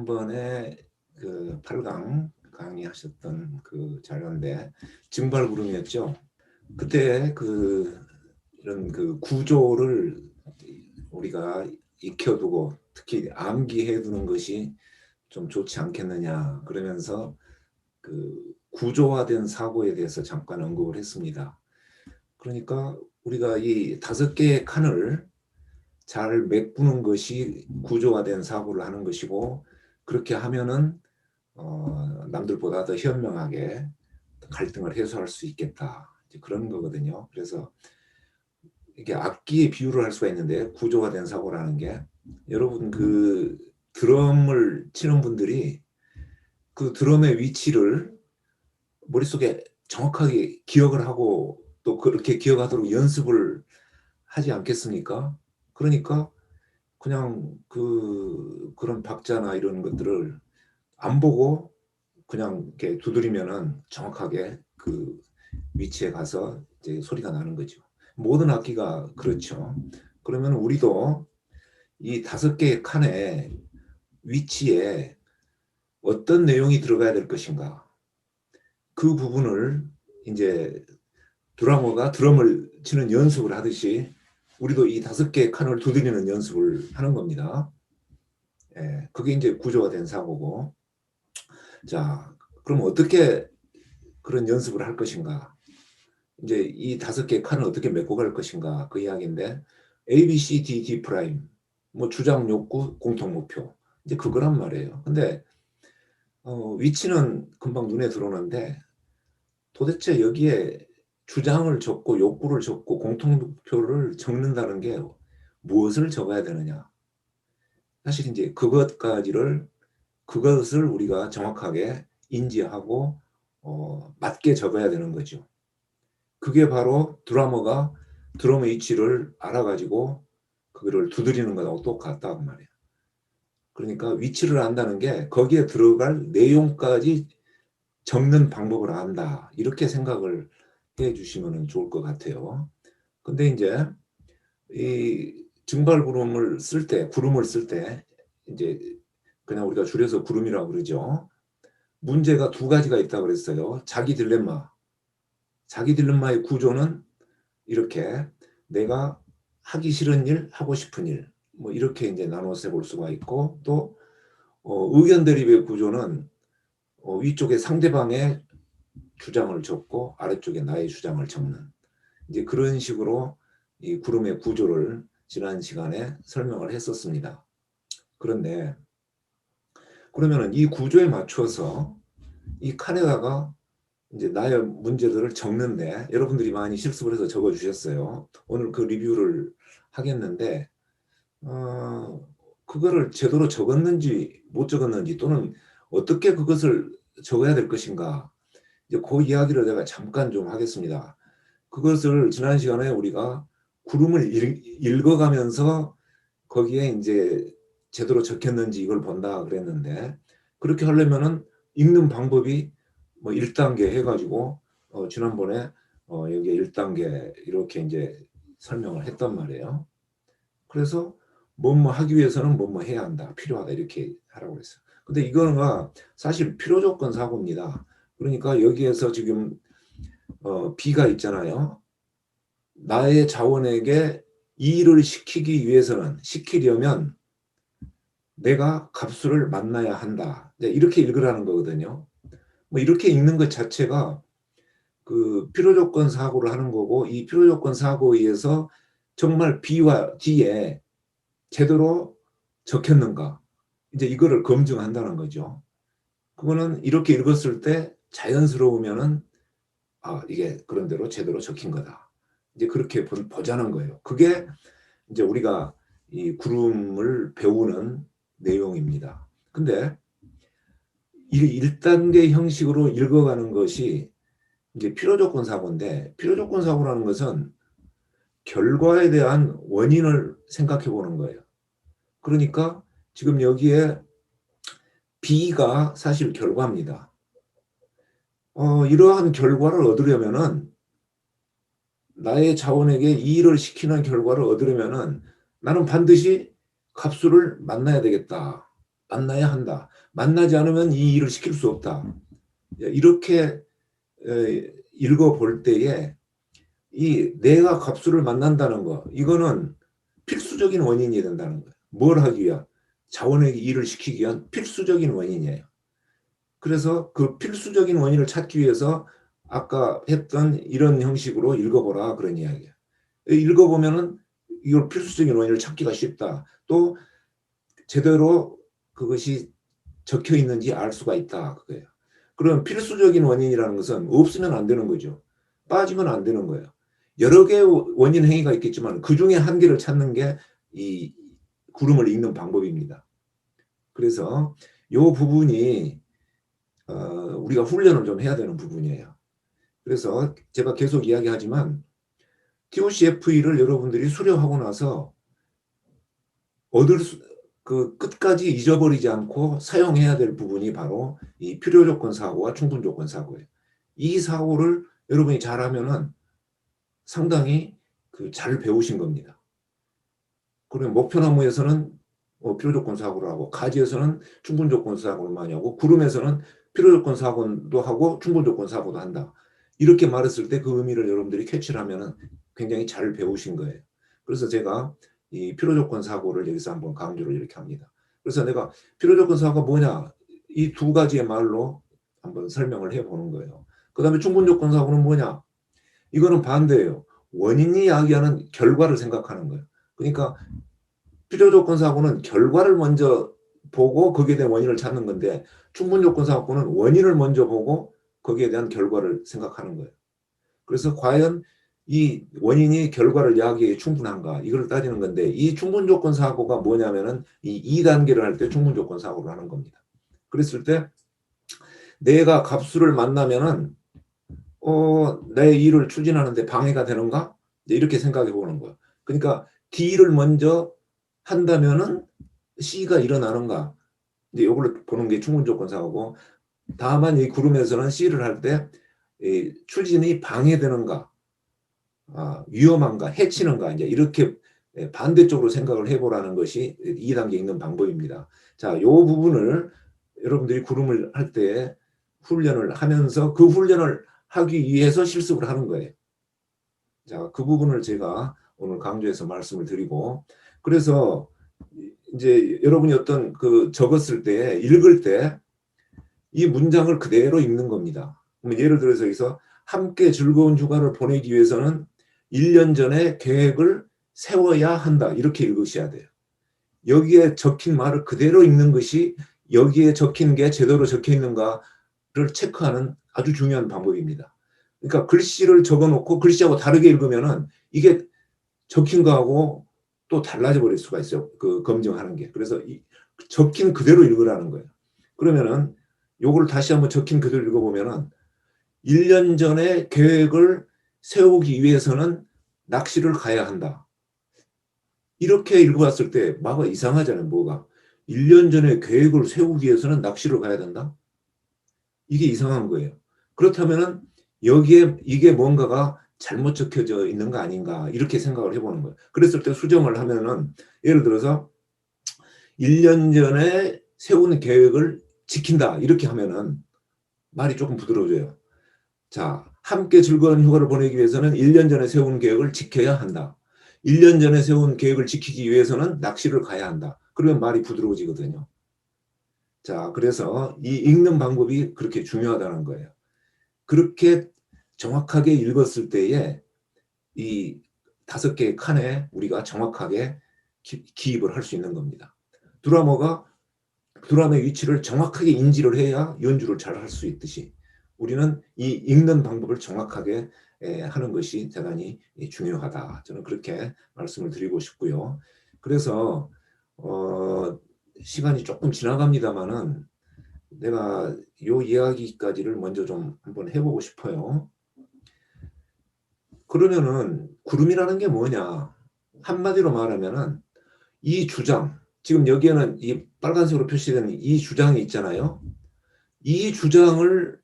지난번에 그 8강 강의하셨던 그 자료인데 증발구름이었죠. 그때 이런 구조를 우리가 익혀두고 특히 암기해두는 것이 좀 좋지 않겠느냐 그러면서 그 구조화된 사고에 대해서 잠깐 언급을 했습니다. 그러니까 우리가 이 5개의 칸을 잘 메꾸는 것이 구조화된 사고를 하는 것이고, 그렇게 하면은 남들보다 더 현명하게 갈등을 해소할 수 있겠다, 이제 그런 거거든요. 그래서 이게 악기에 비유를 할 수가 있는데, 구조화된 사고라는 게, 여러분 그 드럼을 치는 분들이 그 드럼의 위치를 머릿속에 정확하게 기억을 하고 또 그렇게 기억하도록 연습을 하지 않겠습니까? 그러니까 그냥 그런 박자나 이런 것들을 안 보고 그냥 이렇게 두드리면은 정확하게 그 위치에 가서 이제 소리가 나는 거죠. 모든 악기가 그렇죠. 그러면 우리도 이 5개의 칸의 위치에 어떤 내용이 들어가야 될 것인가, 그 부분을 이제 드러머가 드럼을 치는 연습을 하듯이 우리도 이 5개의 칸을 두드리는 연습을 하는 겁니다. 예, 그게 이제 구조화된 사고고. 자, 그럼 어떻게 그런 연습을 할 것인가? 이제 이 5개의 칸을 어떻게 메꿔 갈 것인가, 그 이야기인데, A, B, C, D, D 프라임, 뭐 주장, 욕구, 공통 목표, 이제 그거란 말이에요. 근데 위치는 금방 눈에 들어오는데 도대체 여기에 주장을 적고 욕구를 적고 공통 목표를 적는다는 게 무엇을 적어야 되느냐? 사실 이제 그것을 우리가 정확하게 인지하고 맞게 적어야 되는 거죠. 그게 바로 드러머가 드럼의 위치를 알아가지고 그거를 두드리는 거하고 똑같다고 말이에요. 그러니까 위치를 안다는 게 거기에 들어갈 내용까지 적는 방법을 안다, 이렇게 생각을 해 주시면 좋을 것 같아요. 근데 이제 이 증발구름을 쓸 때, 구름을 쓸 때 이제 그냥 우리가 줄여서 구름이라고 그러죠. 문제가 2가지가 있다고 그랬어요. 자기 딜레마의 구조는 이렇게, 내가 하기 싫은 일, 하고 싶은 일, 뭐 이렇게 이제 나눠서 볼 수가 있고, 또 의견 대립의 구조는 위쪽에 상대방의 주장을 적고 아래쪽에 나의 주장을 적는, 이제 그런 식으로 이 구름의 구조를 지난 시간에 설명을 했었습니다. 그런데 그러면은 이 구조에 맞춰서 이 칸에다가 이제 나의 문제들을 적는데, 여러분들이 많이 실습을 해서 적어 주셨어요. 오늘 그 리뷰를 하겠는데 그거를 제대로 적었는지 못 적었는지, 또는 어떻게 그것을 적어야 될 것인가, 이제 그 이야기를 내가 잠깐 좀 하겠습니다. 그것을 지난 시간에 우리가 구름을 읽어가면서 거기에 이제 제대로 적혔는지 이걸 본다 그랬는데, 그렇게 하려면은 읽는 방법이 뭐 1단계 해가지고 지난번에 여기에 1단계 이렇게 이제 설명을 했단 말이에요. 그래서 뭐뭐 하기 위해서는 뭐뭐 해야 한다, 필요하다, 이렇게 하라고 그랬어요. 근데 이거는 사실 필요조건 사고입니다. 그러니까 여기에서 지금 B가 있잖아요. 나의 자원에게 이 일을 시키려면 내가 값수를 만나야 한다, 이렇게 읽으라는 거거든요. 뭐 이렇게 읽는 것 자체가 그 필요조건 사고를 하는 거고, 이 필요조건 사고에 의해서 정말 B와 D에 제대로 적혔는가, 이제 이거를 검증한다는 거죠. 그거는 이렇게 읽었을 때 자연스러우면은 이게 그런 대로 제대로 적힌 거다, 이제 그렇게 보자는 거예요. 그게 이제 우리가 이 구름을 배우는 내용입니다. 근데 이 1단계 형식으로 읽어가는 것이 이제 필요조건 사고인데, 필요조건 사고라는 것은 결과에 대한 원인을 생각해 보는 거예요. 그러니까 지금 여기에 B가 사실 결과입니다. 이러한 결과를 얻으려면은, 나의 자원에게 이 일을 시키는 결과를 얻으려면은 나는 반드시 값수를 만나야 되겠다, 만나야 한다. 만나지 않으면 이 일을 시킬 수 없다. 이렇게 읽어볼 때에 이 내가 갑수를 만난다는 거, 이거는 필수적인 원인이 된다는 거예요. 뭘 하기 위한? 자원에게 일을 시키기 위한 필수적인 원인이에요. 그래서 그 필수적인 원인을 찾기 위해서 아까 했던 이런 형식으로 읽어보라 그런 이야기예요. 읽어보면은 이걸 필수적인 원인을 찾기가 쉽다. 또 제대로 그것이 적혀 있는지 알 수가 있다. 그거예요. 그럼 필수적인 원인이라는 것은 없으면 안 되는 거죠. 빠지면 안 되는 거예요. 여러 개의 원인 행위가 있겠지만 그 중에 한 개를 찾는 게 이 구름을 읽는 방법입니다. 그래서 이 부분이 우리가 훈련을 좀 해야 되는 부분이에요. 그래서 제가 계속 이야기하지만 TOCFE를 여러분들이 수료하고 나서 얻을 그 끝까지 잊어버리지 않고 사용해야 될 부분이 바로 이 필요조건 사고와 충분조건 사고예요. 이 사고를 여러분이 잘하면은 상당히 잘 배우신 겁니다. 그리고 목표나무에서는 필요조건 사고를 하고, 가지에서는 충분조건 사고를 많이 하고, 구름에서는 필요조건 사고도 하고 충분조건 사고도 한다. 이렇게 말했을 때 그 의미를 여러분들이 캐치를 하면은 굉장히 잘 배우신 거예요. 그래서 제가 이 필요조건 사고를 여기서 한번 강조를 이렇게 합니다. 그래서 내가 필요조건 사고가 뭐냐, 이 두 가지의 말로 한번 설명을 해보는 거예요. 그 다음에 충분조건 사고는 뭐냐, 이거는 반대예요. 원인이 야기하는 결과를 생각하는 거예요. 그러니까 필요조건 사고는 결과를 먼저 보고 거기에 대한 원인을 찾는 건데, 충분조건 사고는 원인을 먼저 보고 거기에 대한 결과를 생각하는 거예요. 그래서 과연 이 원인이 결과를 야기에 충분한가, 이걸 따지는 건데, 이 충분조건 사고가 뭐냐면은 이 2단계를 할 때 충분조건 사고를 하는 겁니다. 그랬을 때 내가 갑수를 만나면은 내 일을 추진하는데 방해가 되는가? 이렇게 생각해 보는 거예요. 그러니까 D를 먼저 한다면은 C가 일어나는가? 이제 이걸 보는 게 충분조건 사고고, 다만 이 구름에서는 C를 할 때 추진이 방해되는가, 위험한가, 해치는가, 이제 이렇게 반대쪽으로 생각을 해보라는 것이 2단계 읽는 방법입니다. 자, 이 부분을 여러분들이 구름을 할 때 훈련을 하면서 그 훈련을 하기 위해서 실습을 하는 거예요. 자, 그 부분을 제가 오늘 강조해서 말씀을 드리고, 그래서 이제 여러분이 어떤 적었을 때, 읽을 때 이 문장을 그대로 읽는 겁니다. 예를 들어서 여기서 함께 즐거운 휴가를 보내기 위해서는 1년 전에 계획을 세워야 한다. 이렇게 읽으셔야 돼요. 여기에 적힌 말을 그대로 읽는 것이 여기에 적힌 게 제대로 적혀 있는가를 체크하는 아주 중요한 방법입니다. 그러니까 글씨를 적어놓고 글씨하고 다르게 읽으면은 이게 적힌 거하고 또 달라져 버릴 수가 있어요. 검증하는 게. 그래서 적힌 그대로 읽으라는 거예요. 그러면은 요걸 다시 한번 적힌 그대로 읽어보면은 1년 전에 계획을 세우기 위해서는 낚시를 가야 한다. 이렇게 읽어봤을 때 막 이상하잖아요. 뭐가 1년 전에 계획을 세우기 위해서는 낚시를 가야 된다? 이게 이상한 거예요. 그렇다면은 여기에 이게 뭔가가 잘못 적혀져 있는 거 아닌가, 이렇게 생각을 해보는 거예요. 그랬을 때 수정을 하면은, 예를 들어서 1년 전에 세운 계획을 지킨다 이렇게 하면은 말이 조금 부드러워져요. 자, 함께 즐거운 휴가를 보내기 위해서는 1년 전에 세운 계획을 지켜야 한다. 1년 전에 세운 계획을 지키기 위해서는 낚시를 가야 한다. 그러면 말이 부드러워지거든요. 자, 그래서 이 읽는 방법이 그렇게 중요하다는 거예요. 그렇게 정확하게 읽었을 때에 이 5개의 칸에 우리가 정확하게 기입을 할 수 있는 겁니다. 드라머의 위치를 정확하게 인지를 해야 연주를 잘 할 수 있듯이, 우리는 이 읽는 방법을 정확하게 하는 것이 대단히 중요하다. 저는 그렇게 말씀을 드리고 싶고요. 그래서 시간이 조금 지나갑니다만은 내가 이 이야기까지를 먼저 좀 한번 해보고 싶어요. 그러면은 구름이라는 게 뭐냐? 한마디로 말하면은 이 주장, 지금 여기에는 이 빨간색으로 표시된 이 주장이 있잖아요. 이 주장을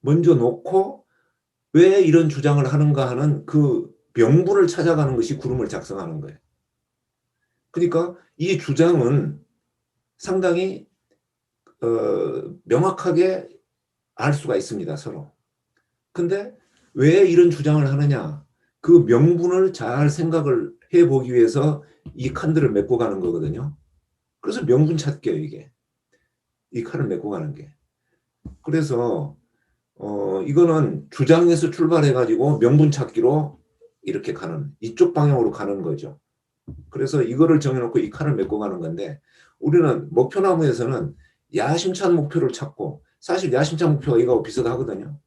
먼저 놓고 왜 이런 주장을 하는가 하는 그 명분을 찾아가는 것이 구름을 작성하는 거예요. 그러니까 이 주장은 상당히 명확하게 알 수가 있습니다, 서로. 근데 왜 이런 주장을 하느냐? 그 명분을 잘 생각을 해보기 위해서 이 칸들을 맺고 가는 거거든요. 그래서 명분 찾기예요, 이게. 이 칸을 맺고 가는 게. 그래서 이거는 주장에서 출발해가지고 명분 찾기로 이렇게 가는, 이쪽 방향으로 가는 거죠. 그래서 이거를 정해놓고 이 칸을 맺고 가는 건데, 우리는 목표나무에서는 야심찬 목표를 찾고, 사실 야심찬 목표가 이거하고 비슷하거든요.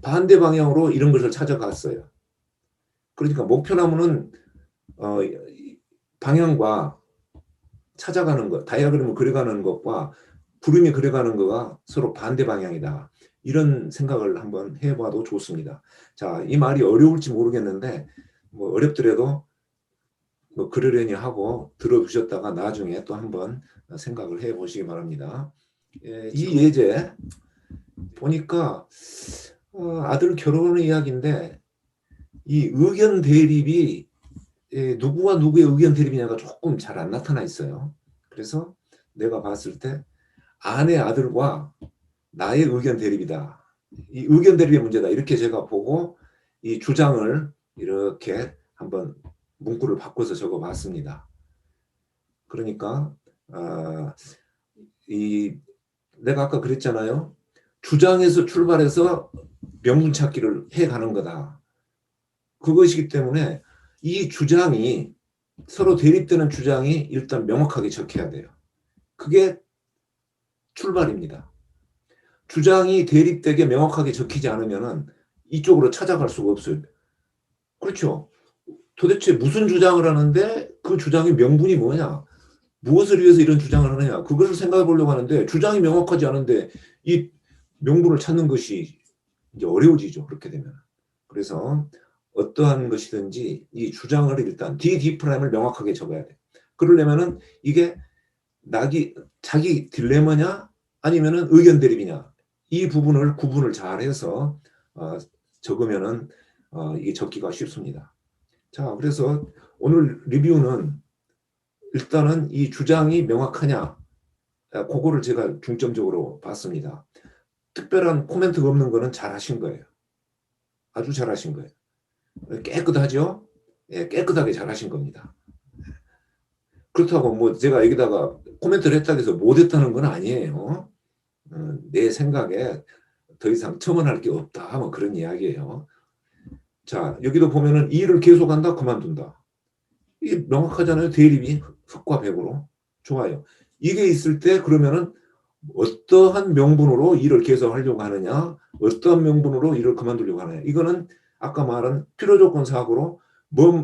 반대 방향으로 이런 것을 찾아갔어요. 그러니까 목표나무는 방향과 찾아가는 것, 다이아그램을 그려가는 것과 구름이 그려가는 거가 서로 반대 방향이다. 이런 생각을 한번 해봐도 좋습니다. 자, 이 말이 어려울지 모르겠는데 뭐 어렵더라도 뭐 그러려니 하고 들어두셨다가 나중에 또 한번 생각을 해보시기 바랍니다. 이 예제 보니까 아들 결혼 이야기인데 이 의견 대립이 누구와 누구의 의견 대립이냐가 조금 잘 안 나타나 있어요. 그래서 내가 봤을 때 아내 아들과 나의 의견 대립이다. 이 의견 대립의 문제다. 이렇게 제가 보고 이 주장을 이렇게 한번 문구를 바꿔서 적어봤습니다. 그러니까 이 내가 아까 그랬잖아요. 주장에서 출발해서 명분 찾기를 해가는 거다. 그것이기 때문에 이 주장이 서로 대립되는 주장이 일단 명확하게 적혀야 돼요. 그게 출발입니다. 주장이 대립되게 명확하게 적히지 않으면 이쪽으로 찾아갈 수가 없어요. 그렇죠. 도대체 무슨 주장을 하는데 그 주장의 명분이 뭐냐? 무엇을 위해서 이런 주장을 하느냐? 그것을 생각해 보려고 하는데 주장이 명확하지 않은데 이 명분을 찾는 것이 이제 어려워지죠. 그렇게 되면. 그래서 어떠한 것이든지 이 주장을 일단 D'을 명확하게 적어야 돼. 그러려면은 이게 자기 딜레마냐 아니면은 의견 대립이냐 이 부분을 구분을 잘 해서 적으면은 이게 적기가 쉽습니다. 자, 그래서 오늘 리뷰는 일단은 이 주장이 명확하냐 그거를 제가 중점적으로 봤습니다. 특별한 코멘트가 없는 거는 잘하신 거예요. 아주 잘하신 거예요. 깨끗하죠? 예, 깨끗하게 잘하신 겁니다. 그렇다고 뭐 제가 여기다가 코멘트를 했다고 해서 못했다는 건 아니에요. 내 생각에 더 이상 첨언할 게 없다. 뭐 그런 이야기예요. 자, 여기도 보면은 일을 계속한다, 그만둔다. 이게 명확하잖아요. 대립이 흑과 백으로. 좋아요. 이게 있을 때 그러면은 어떠한 명분으로 일을 계속하려고 하느냐, 어떠한 명분으로 일을 그만두려고 하느냐. 이거는 아까 말한 필요조건 사고로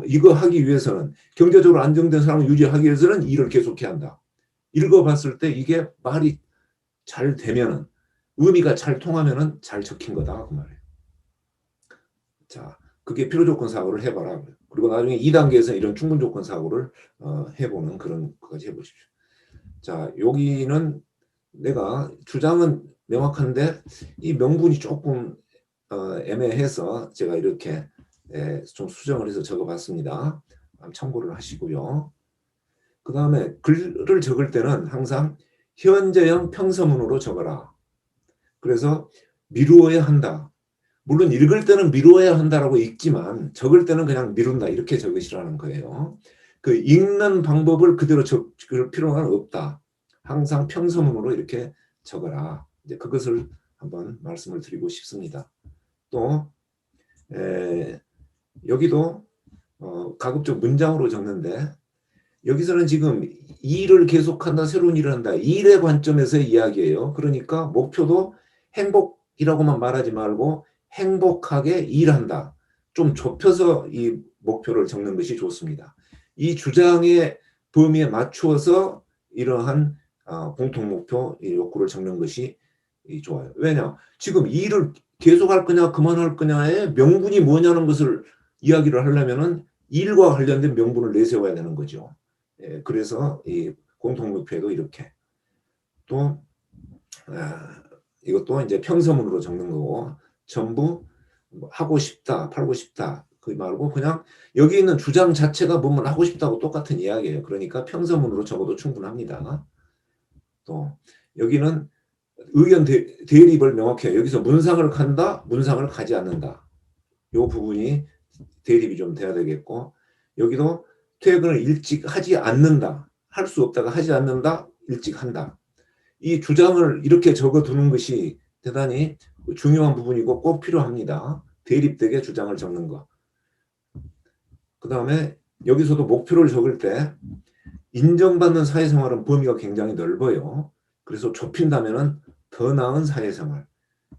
이거 하기 위해서는 경제적으로 안정된 상황을 유지하기 위해서는 일을 계속해야 한다. 읽어봤을 때 이게 말이 잘 되면은 의미가 잘 통하면은 잘 적힌 거다 그 말이에요. 자, 그게 필요조건 사고를 해봐라. 그리고 나중에 2단계에서 이런 충분조건 사고를 해보는 그런 것까지 해보십시오. 자, 여기는 내가 주장은 명확한데 이 명분이 조금 애매해서 제가 이렇게 좀 수정을 해서 적어봤습니다. 참고를 하시고요. 그 다음에 글을 적을 때는 항상 현재형 평서문으로 적어라. 그래서 미루어야 한다. 물론 읽을 때는 미루어야 한다라고 읽지만 적을 때는 그냥 미룬다 이렇게 적으시라는 거예요. 그 읽는 방법을 그대로 적을 필요가 없다. 항상 평서문으로 이렇게 적어라. 이제 그것을 한번 말씀을 드리고 싶습니다. 또 여기도 가급적 문장으로 적는데 여기서는 지금 일을 계속한다, 새로운 일을 한다. 일의 관점에서의 이야기예요. 그러니까 목표도 행복이라고만 말하지 말고 행복하게 일한다. 좀 좁혀서 이 목표를 적는 것이 좋습니다. 이 주장의 범위에 맞추어서 이러한 공통 목표 욕구를 적는 것이 좋아요. 왜냐? 지금 일을 계속할 거냐 그만할 거냐의 명분이 뭐냐는 것을 이야기를 하려면은 일과 관련된 명분을 내세워야 되는 거죠. 예, 그래서 이 공통 목표에도 이렇게 또 이것도 이제 평서문으로 적는 거고 전부 하고 싶다, 팔고 싶다 그 말고 그냥 여기 있는 주장 자체가 뭐뭐 하고 싶다고 똑같은 이야기예요. 그러니까 평서문으로 적어도 충분합니다. 또 여기는 의견 대립을 명확히 해요. 여기서 문상을 간다, 문상을 가지 않는다. 이 부분이 대립이 좀 돼야 되겠고, 여기도 퇴근을 일찍 하지 않는다. 할 수 없다가 하지 않는다, 일찍 한다. 이 주장을 이렇게 적어두는 것이 대단히 중요한 부분이고 꼭 필요합니다. 대립되게 주장을 적는 거. 그 다음에 여기서도 목표를 적을 때 인정받는 사회생활은 범위가 굉장히 넓어요. 그래서 좁힌다면 더 나은 사회생활.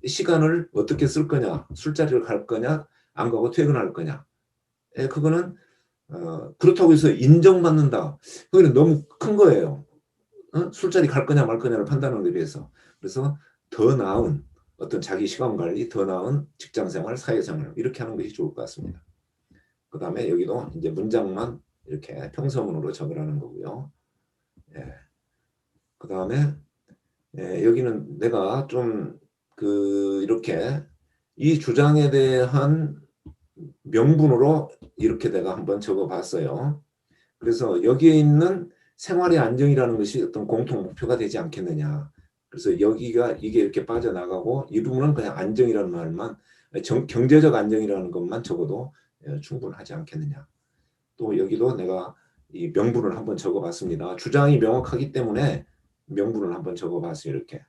시간을 어떻게 쓸 거냐, 술자리를 갈 거냐, 안 가고 퇴근할 거냐. 그거는 그렇다고 해서 인정받는다. 그거는 너무 큰 거예요. 술자리 갈 거냐 말 거냐를 판단하는 데 비해서. 그래서 더 나은 어떤 자기 시간 관리, 더 나은 직장생활, 사회생활 이렇게 하는 것이 좋을 것 같습니다. 그 다음에 여기도 이제 문장만 이렇게 평서문으로 적으라는 거고요. 예. 그 다음에 여기는 내가 좀 이렇게 이 주장에 대한 명분으로 이렇게 내가 한번 적어봤어요. 그래서 여기에 있는 생활의 안정이라는 것이 어떤 공통 목표가 되지 않겠느냐. 그래서 여기가 이게 이렇게 빠져나가고 이 부분은 그냥 안정이라는 말만 경제적 안정이라는 것만 적어도 충분하지 않겠느냐. 또 여기도 내가 이 명분을 한번 적어봤습니다. 주장이 명확하기 때문에 명분을 한번 적어봤어요. 이렇게.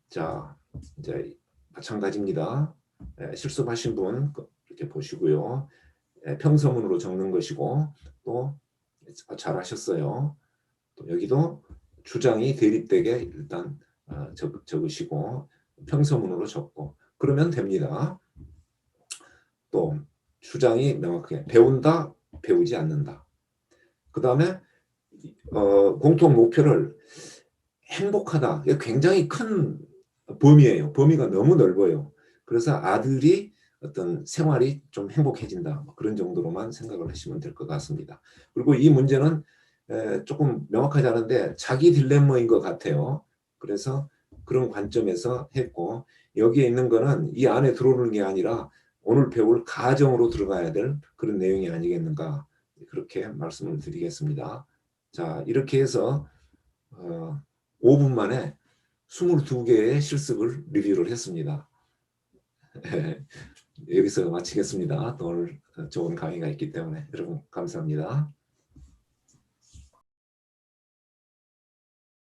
자, 이제 마찬가지입니다. 실습하신 분 이렇게 보시고요. 평서문으로 적는 것이고 또 잘하셨어요. 또 여기도 주장이 대립되게 일단 적으시고 평서문으로 적고 그러면 됩니다. 또 주장이 명확하게 배운다, 배우지 않는다. 그 다음에 공통 목표를 행복하다. 이게 굉장히 큰 범위예요. 범위가 너무 넓어요. 그래서 아들이 어떤 생활이 좀 행복해진다. 그런 정도로만 생각을 하시면 될 것 같습니다. 그리고 이 문제는 조금 명확하지 않은데 자기 딜레마인 것 같아요. 그래서 그런 관점에서 했고 여기에 있는 거는 이 안에 들어오는 게 아니라 오늘 배울 가정으로 들어가야 될 그런 내용이 아니겠는가 그렇게 말씀을 드리겠습니다. 자, 이렇게 해서 5분 만에 22개의 실습을 리뷰를 했습니다. 여기서 마치겠습니다. 또 오늘 좋은 강의가 있기 때문에 여러분 감사합니다.